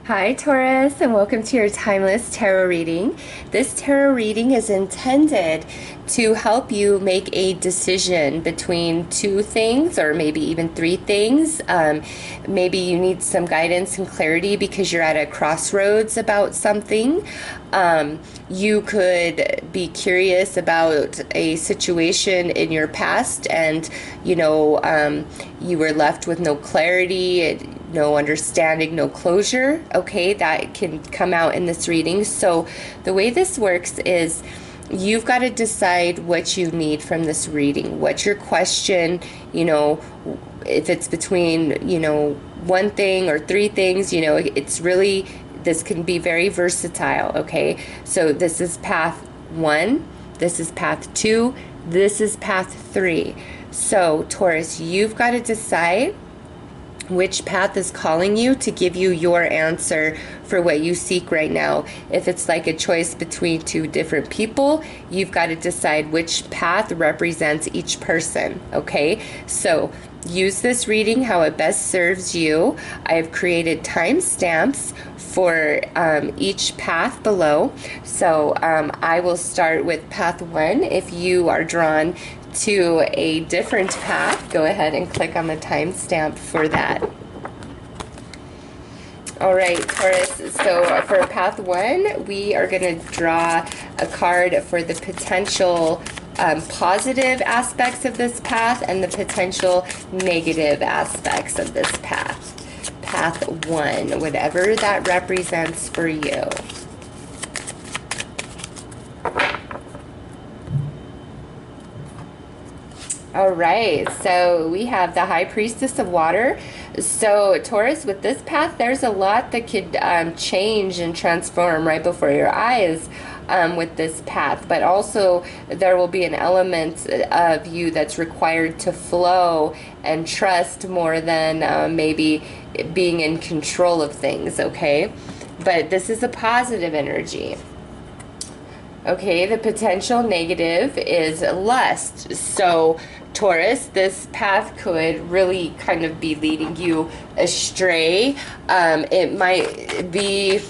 Hi Taurus, and welcome to your timeless tarot reading. This tarot reading is intended to help you make a decision between two things or maybe even three things. Maybe you need some guidance and clarity because you're at a crossroads about something. You could be curious about a situation in your past and, you were left with no clarity, no understanding, no closure. Okay, that can come out in this reading. So the way this works is you've got to decide what you need from this reading. What's your question? If it's between, one thing or three things, it's really, this can be very versatile. Okay, so this is path 1, this is path 2, this is path 3. So Taurus, you've got to decide which path is calling you to give you your answer for what you seek right now. If it's like a choice between two different people, you've got to decide which path represents each person. Okay, so use this reading how it best serves you. I have created timestamps for each path below. So I will start with path 1. If you are drawn to a different path, go ahead and click on the timestamp for that. All right, Taurus, so for path 1, we are going to draw a card for the potential positive aspects of this path and the potential negative aspects of this path. Path 1, whatever that represents for you. All right, so we have the High Priestess of Water. So Taurus, with this path, there's a lot that could change and transform right before your eyes with this path, but also there will be an element of you that's required to flow and trust more than maybe being in control of things, okay? But this is a positive energy. Okay, the potential negative is lust. So Taurus, this path could really kind of be leading you astray. It might be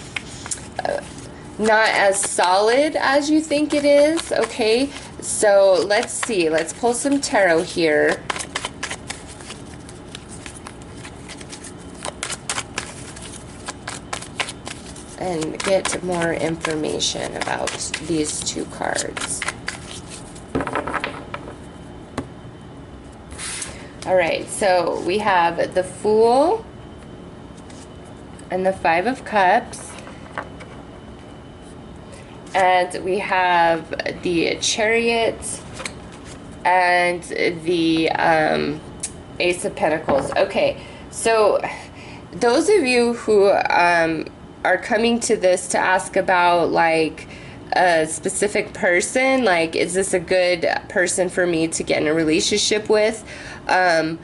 not as solid as you think it is. Okay, so let's see. Let's pull some tarot here. And get more information about these two cards. All right, so we have the Fool and the Five of Cups. And we have the Chariot and the Ace of Pentacles. Okay, so those of you who are coming to this to ask about like a specific person, like is this a good person for me to get in a relationship with? I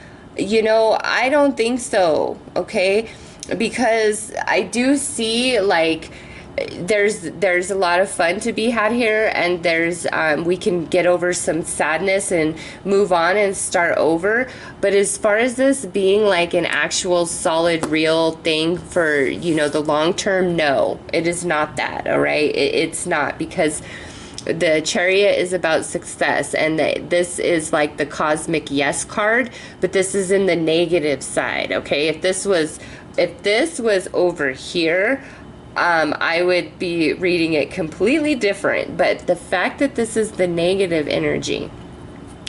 don't think so, okay? Because I do see like there's a lot of fun to be had here, and there's we can get over some sadness and move on and start over. But as far as this being like an actual solid real thing for the long term, no, it is not that. All right, it's not, because the Chariot is about success, and this is like the cosmic yes card, but this is in the negative side. Okay, if this was over here, I would be reading it completely different. But the fact that this is the negative energy,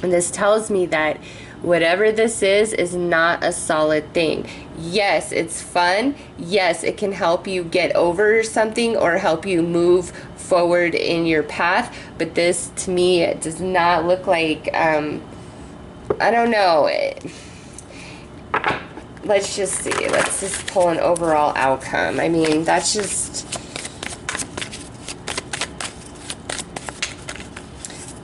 and this tells me that whatever this is not a solid thing. Yes, it's fun. Yes, it can help you get over something or help you move forward in your path. But this, to me, it does not look like, I don't know. Let's just see. Let's just pull an overall outcome. I mean, that's just...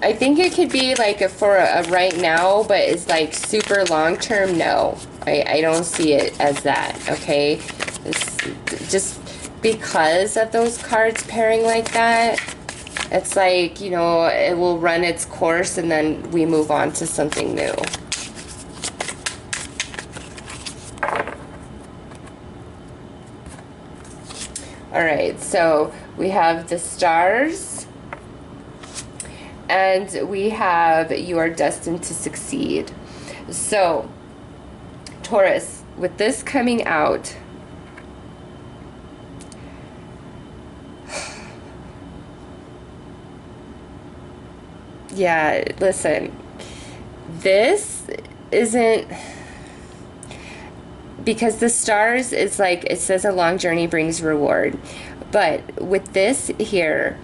I think it could be like for a right now, but it's like super long term. No, I don't see it as that. Okay, it's just because of those cards pairing like that. It's like, it will run its course and then we move on to something new. All right, so we have the stars, and we have you are destined to succeed. So, Taurus, with this coming out, yeah, listen, this isn't, because the stars is like, it says a long journey brings reward. But with this here,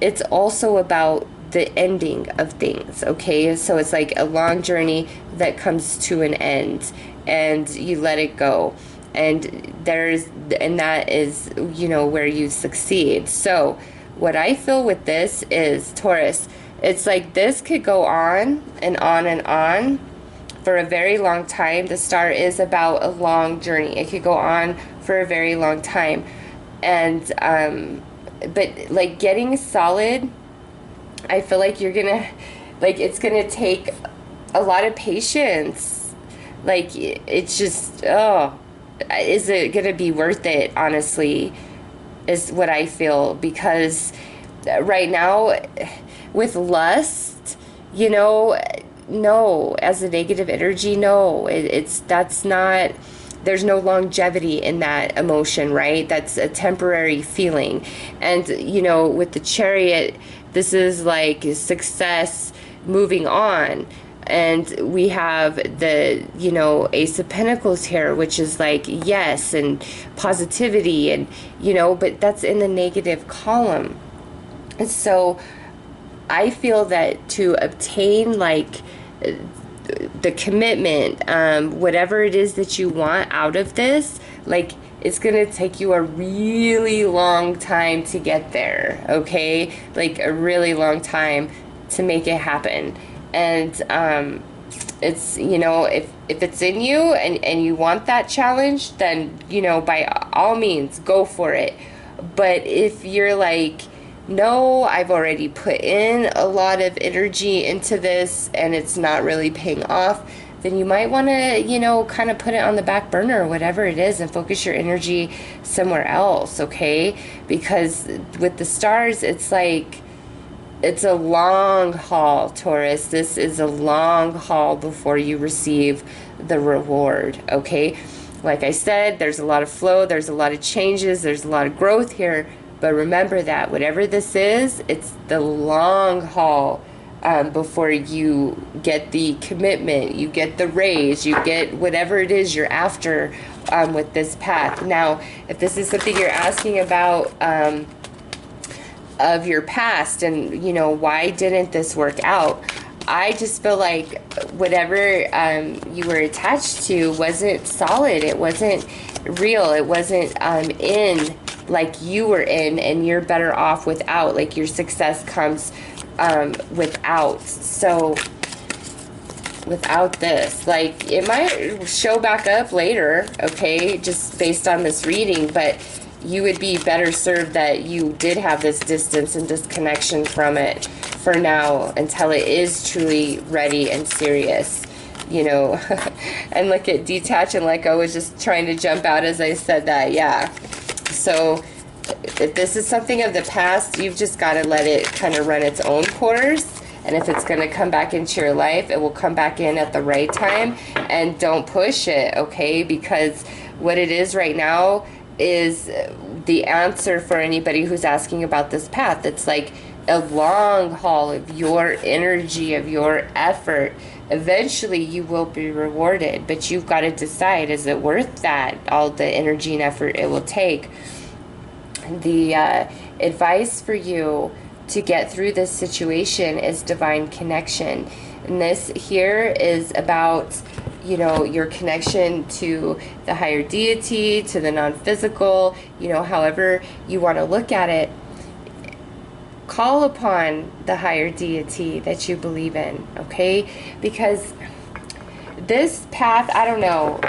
it's also about the ending of things, okay? So it's like a long journey that comes to an end, and you let it go. And that is, you know, where you succeed. So what I feel with this is, Taurus, it's like this could go on and on and on for a very long time. The star is about a long journey. It could go on for a very long time. And but like getting solid, I feel like you're gonna, like, it's gonna take a lot of patience. Like, it's just, oh, is it gonna be worth it, honestly, is what I feel. Because right now with lust, you know, no, as a negative energy, no, that's not, there's no longevity in that emotion, right? That's a temporary feeling. And, you know, with the Chariot, this is like success, moving on. And we have the, you know, Ace of Pentacles here, which is like yes, and positivity, and, you know, but that's in the negative column. And so I feel that to obtain, like, the commitment, whatever it is that you want out of this, like, it's gonna take you a really long time to get there, okay? Like, a really long time to make it happen. And it's, you know, if it's in you and you want that challenge, then, you know, by all means, go for it. But if you're like, no, I've already put in a lot of energy into this and it's not really paying off, then you might want to, you know, kind of put it on the back burner or whatever it is and focus your energy somewhere else, okay? Because with the stars, it's like, it's a long haul, Taurus. This is a long haul before you receive the reward, okay? Like I said, there's a lot of flow, there's a lot of changes, there's a lot of growth here. But remember that whatever this is, it's the long haul before you get the commitment, you get the raise, you get whatever it is you're after with this path. Now, if this is something you're asking about of your past and, you know, why didn't this work out? I just feel like whatever you were attached to wasn't solid. It wasn't real. It wasn't in like you were in, and you're better off without. Like, your success comes without. So without this, like, it might show back up later, okay, just based on this reading, but you would be better served that you did have this distance and disconnection from it for now until it is truly ready and serious, you know. And look at detach and let go was just trying to jump out as I said that. Yeah. So if this is something of the past, you've just got to let it kind of run its own course. And if it's going to come back into your life, it will come back in at the right time. And don't push it, okay? Because what it is right now is the answer for anybody who's asking about this path. It's like a long haul of your energy, of your effort. Eventually you will be rewarded, but you've got to decide, is it worth that, all the energy and effort it will take? The advice for you to get through this situation is divine connection. And this here is about, you know, your connection to the higher deity, to the non-physical, you know, however you want to look at it. Call upon the higher deity that you believe in, okay? Because this path, I don't know,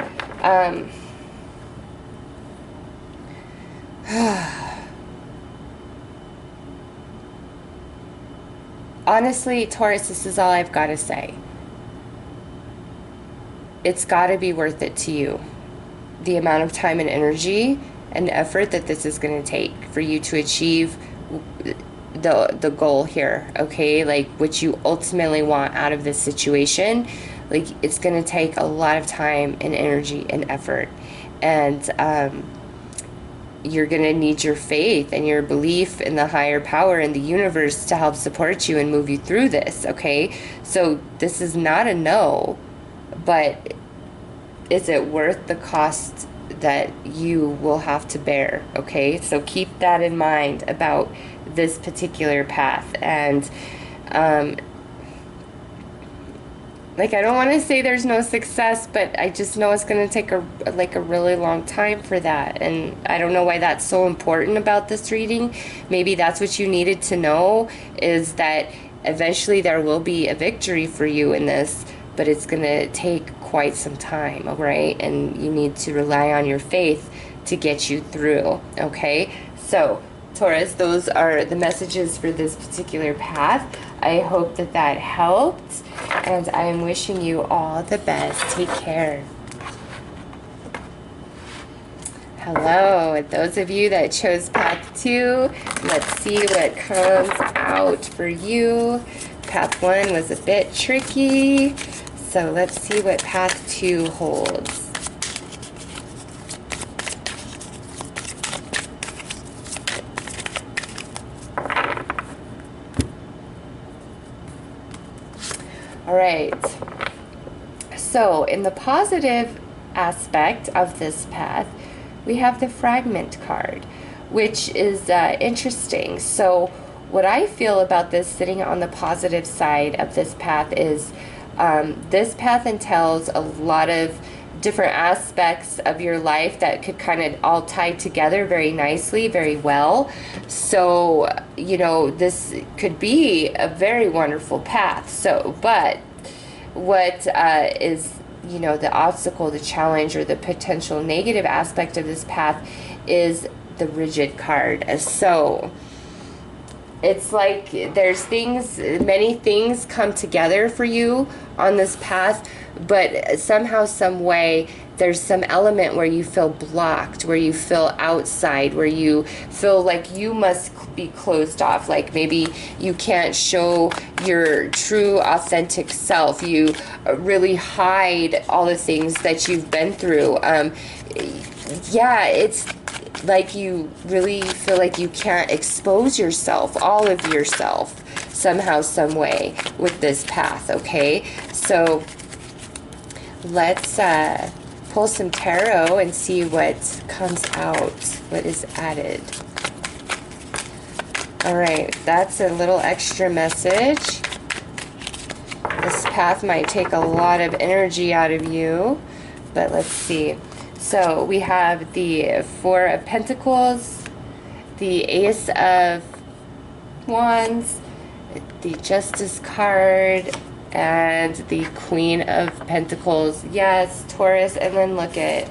honestly, Taurus, this is all I've got to say. It's got to be worth it to you. The amount of time and energy and effort that this is going to take for you to achieve the goal here, okay? Like what you ultimately want out of this situation. Like it's going to take a lot of time and energy and effort, and you're going to need your faith and your belief in the higher power in the universe to help support you and move you through this, okay? So this is not a no, but is it worth the cost that you will have to bear, okay? So keep that in mind about this particular path. And like, I don't want to say there's no success, but I just know it's going to take a really long time for that. And I don't know why that's so important about this reading. Maybe that's what you needed to know, is that eventually there will be a victory for you in this, but it's going to take quite some time, all right? And you need to rely on your faith to get you through, okay? So, Taurus, those are the messages for this particular path. I hope that that helped, and I am wishing you all the best. Take care. Hello, and those of you that chose path 2, let's see what comes out for you. Path 1 was a bit tricky, so let's see what path 2 holds. All right, so in the positive aspect of this path, we have the fragment card, which is interesting. So what I feel about this sitting on the positive side of this path is this path entails a lot of different aspects of your life that could kind of all tie together very nicely, very well. So, you know, this could be a very wonderful path. So, but what is, you know, the obstacle, the challenge, or the potential negative aspect of this path is the rigid card. So it's like there's things, many things come together for you on this path, but somehow, some way, there's some element where you feel blocked, where you feel outside, where you feel like you must be closed off, like maybe you can't show your true authentic self. You really hide all the things that you've been through. Yeah, it's like you really feel like you can't expose yourself, all of yourself, somehow, some way with this path, okay? So let's pull some tarot and see what comes out, what is added. All right, that's a little extra message. This path might take a lot of energy out of you, but let's see. So we have the Four of Pentacles, the Ace of Wands, the Justice card, and the Queen of Pentacles. Yes, Taurus. And then look at,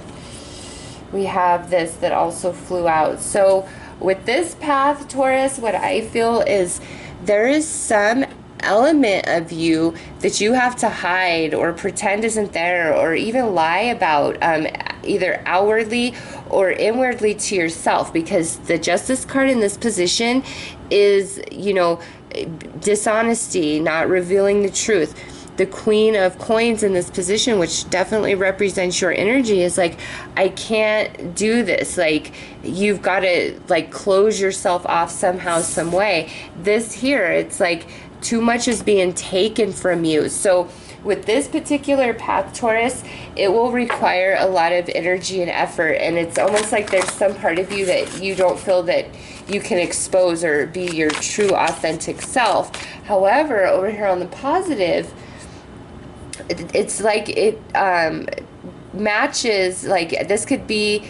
we have this that also flew out. So with this path, Taurus, what I feel is there is some element of you that you have to hide or pretend isn't there, or even lie about, either outwardly or inwardly to yourself, because the Justice card in this position is, you know, dishonesty, not revealing the truth. The Queen of Coins in this position, which definitely represents your energy, is like, I can't do this. Like, you've got to like close yourself off somehow, some way. This here, it's like too much is being taken from you. So with this particular path, Taurus, it will require a lot of energy and effort, and it's almost like there's some part of you that you don't feel that you can expose or be your true authentic self. However, over here on the positive, it's like it matches, like this could be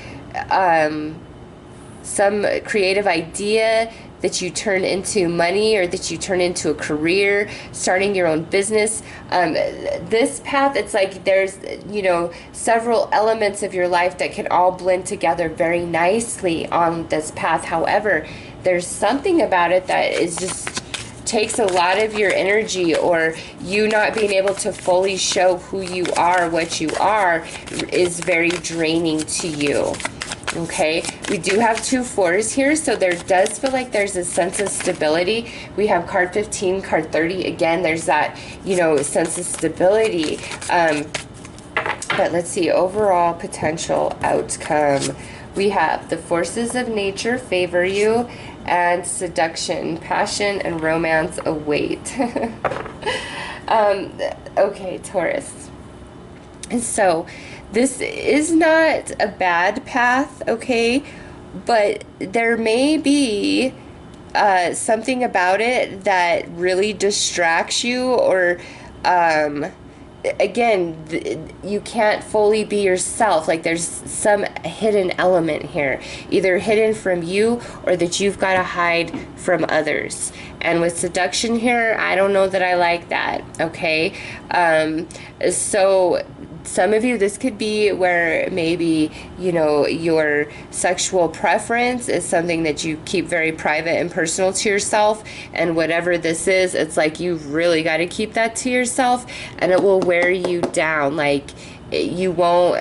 some creative idea that you turn into money, or that you turn into a career, starting your own business. This path, it's like there's, you know, several elements of your life that can all blend together very nicely on this path. However, there's something about it that is just takes a lot of your energy, or you not being able to fully show who you are, what you are, is very draining to you. Okay, we do have 2 4s here, so there does feel like there's a sense of stability. We have card 15, card 30. Again, there's that, you know, sense of stability. But let's see, overall potential outcome. We have the forces of nature favor you, and seduction, passion, and romance await. Okay, Taurus. So this is not a bad path, okay? But there may be something about it that really distracts you, or again, you can't fully be yourself. Like there's some hidden element here, either hidden from you or that you've got to hide from others. And with seduction here, I don't know that I like that, okay? So some of you, this could be where maybe, you know, your sexual preference is something that you keep very private and personal to yourself, and whatever this is, it's like you've really got to keep that to yourself, and it will wear you down. Like you won't,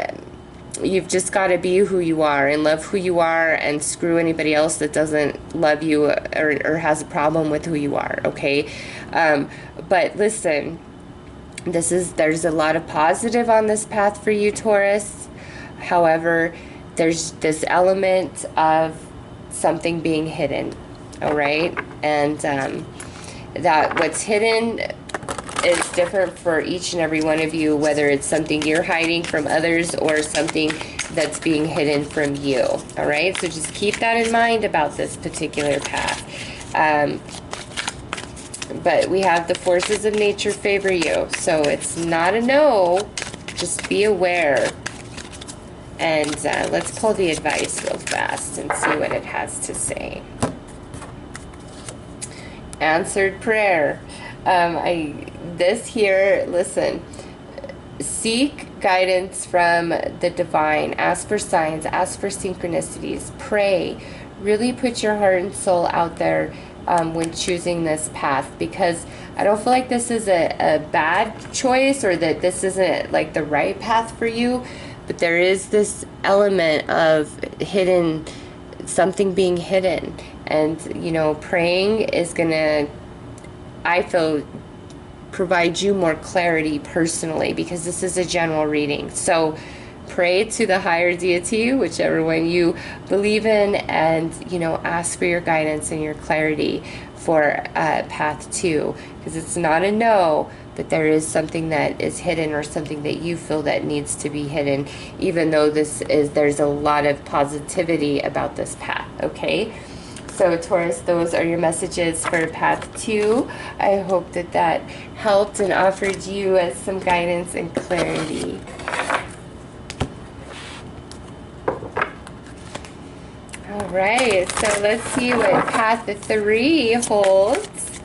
you've just got to be who you are and love who you are, and screw anybody else that doesn't love you or has a problem with who you are, okay? But listen, there's a lot of positive on this path for you, Taurus. However, there's this element of something being hidden, all right? And that what's hidden is different for each and every one of you, whether it's something you're hiding from others or something that's being hidden from you, all right? So just keep that in mind about this particular path. But we have the forces of nature favor you, so it's not a no, just be aware. And let's pull the advice real fast and see what it has to say. Answered prayer. This here, listen, seek guidance from the divine, ask for signs, ask for synchronicities, pray, really put your heart and soul out there when choosing this path, because I don't feel like this is a bad choice, or that this isn't like the right path for you, but there is this element of hidden, something being hidden, and you know, praying is gonna, I feel, provide you more clarity personally, because this is a general reading. So pray to the higher deity, whichever one you believe in, and you know, ask for your guidance and your clarity for path 2, because it's not a no, but there is something that is hidden, or something that you feel that needs to be hidden, even though there's a lot of positivity about this path, okay? So Taurus, those are your messages for path 2. I hope that that helped and offered you some guidance and clarity. All right, so let's see what path 3 holds.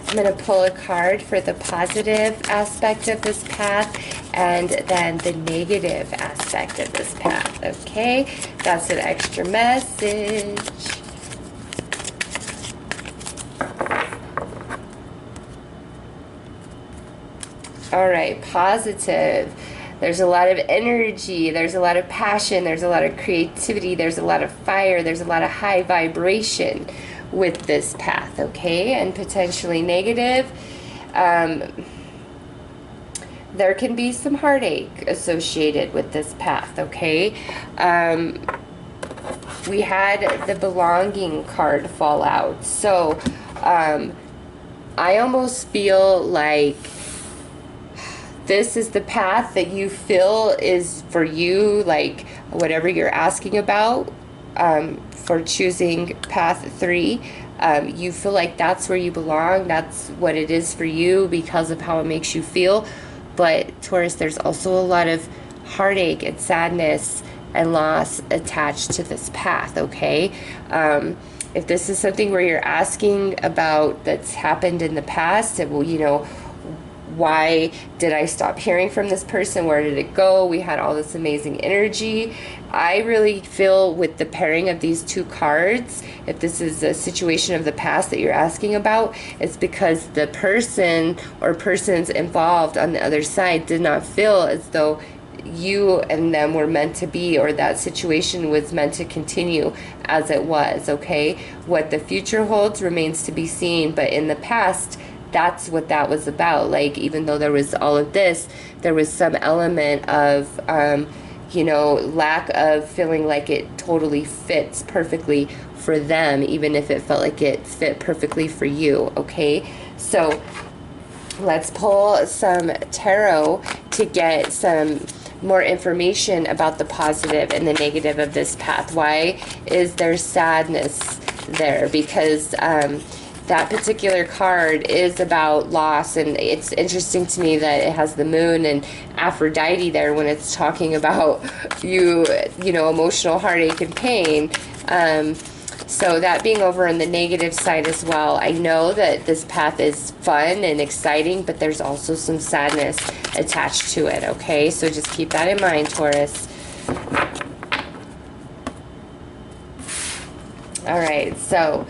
I'm going to pull a card for the positive aspect of this path, and then the negative aspect of this path, okay? That's an extra message. All right, positive. There's a lot of energy, there's a lot of passion, there's a lot of creativity, there's a lot of fire, there's a lot of high vibration with this path, okay? And potentially negative, there can be some heartache associated with this path, okay? We had the belonging card fall out, so I almost feel like this is the path that you feel is for you, like whatever you're asking about, for choosing path 3. You feel like that's where you belong, that's what it is for you because of how it makes you feel. But Taurus, there's also a lot of heartache and sadness and loss attached to this path, okay? If this is something where you're asking about that's happened in the past, it will, you know, why did I stop hearing from this person? Where did it go? We had all this amazing energy. I really feel with the pairing of these two cards, if this is a situation of the past that you're asking about, it's because the person or persons involved on the other side did not feel as though you and them were meant to be, or that situation was meant to continue as it was, okay? What the future holds remains to be seen, but in the past, that's what that was about. Like, even though there was all of this, there was some element of, you know, lack of feeling like it totally fits perfectly for them, even if it felt like it fit perfectly for you, okay? So let's pull some tarot to get some more information about the positive and the negative of this path. Why is there sadness there? Because that particular card is about loss, and it's interesting to me that it has the moon and Aphrodite there when it's talking about you know, emotional heartache and pain. So that being over on the negative side as well, I know that this path is fun and exciting, but there's also some sadness attached to it, okay? So just keep that in mind, Taurus. All right, so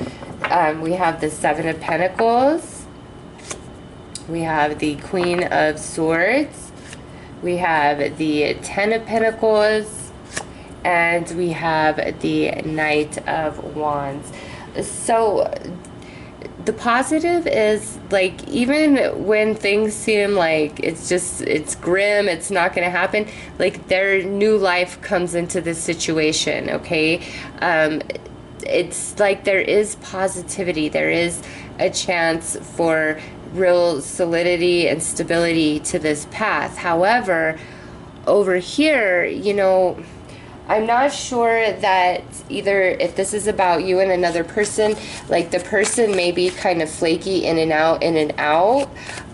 we have the Seven of Pentacles. We have the Queen of Swords. We have the Ten of Pentacles. And we have the Knight of Wands. So the positive is, like, even when things seem like it's grim, it's not going to happen, like, their new life comes into this situation, okay? It's like there is positivity. There is a chance for real solidity and stability to this path. However, over here, you know, I'm not sure that either if this is about you and another person, like the person may be kind of flaky in and out, in and out.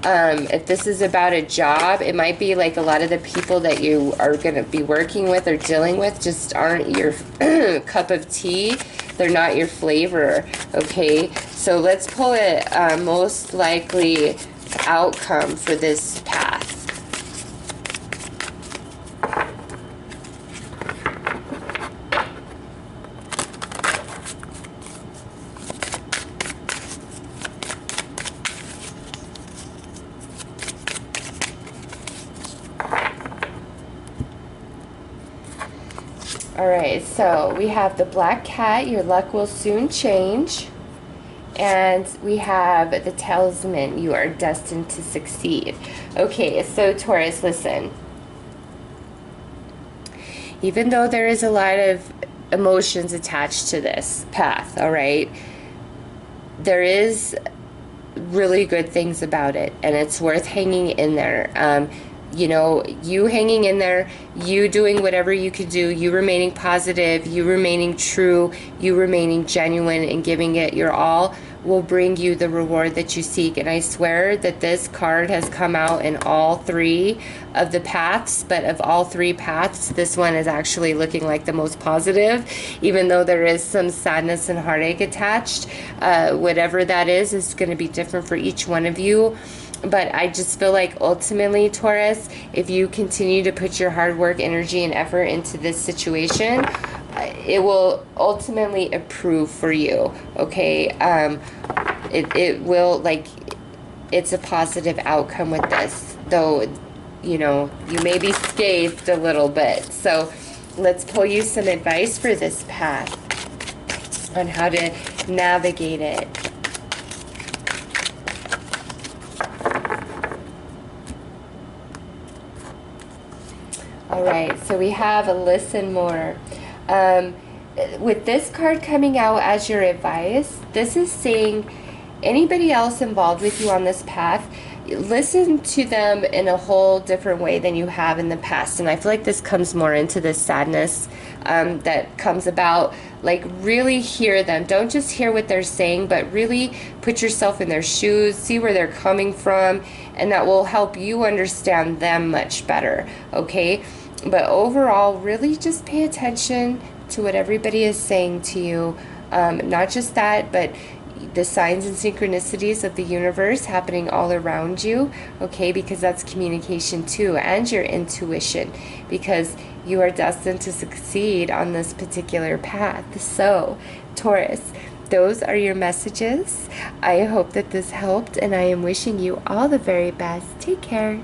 If this is about a job, it might be like a lot of the people that you are going to be working with or dealing with just aren't your cup of tea. They're not your flavor, okay? So let's pull a most likely outcome for this path. Alright, so we have the Black Cat, your luck will soon change. And we have the Talisman, you are destined to succeed. Okay, so Taurus, listen. Even though there is a lot of emotions attached to this path, alright, there is really good things about it, and it's worth hanging in there. You know, you hanging in there, you doing whatever you could do, you remaining positive, you remaining true, you remaining genuine and giving it your all will bring you the reward that you seek. And I swear that this card has come out in all three of the paths, but of all three paths, this one is actually looking like the most positive, even though there is some sadness and heartache attached. Whatever that is going to be different for each one of you. But I just feel like ultimately, Taurus, if you continue to put your hard work, energy, and effort into this situation, it will ultimately improve for you, okay? It will, like, it's a positive outcome with this, though, you know, you may be scathed a little bit. So let's pull you some advice for this path on how to navigate it. Alright, so we have a listen more. With this card coming out as your advice, this is saying anybody else involved with you on this path, listen to them in a whole different way than you have in the past. And I feel like this comes more into the sadness that comes about. Like, really hear them. Don't just hear what they're saying, but really put yourself in their shoes, see where they're coming from, and that will help you understand them much better, okay? But overall, really just pay attention to what everybody is saying to you. Not just that, but the signs and synchronicities of the universe happening all around you, okay, because that's communication too, and your intuition, because you are destined to succeed on this particular path. So, Taurus, those are your messages. I hope that this helped, and I am wishing you all the very best. Take care.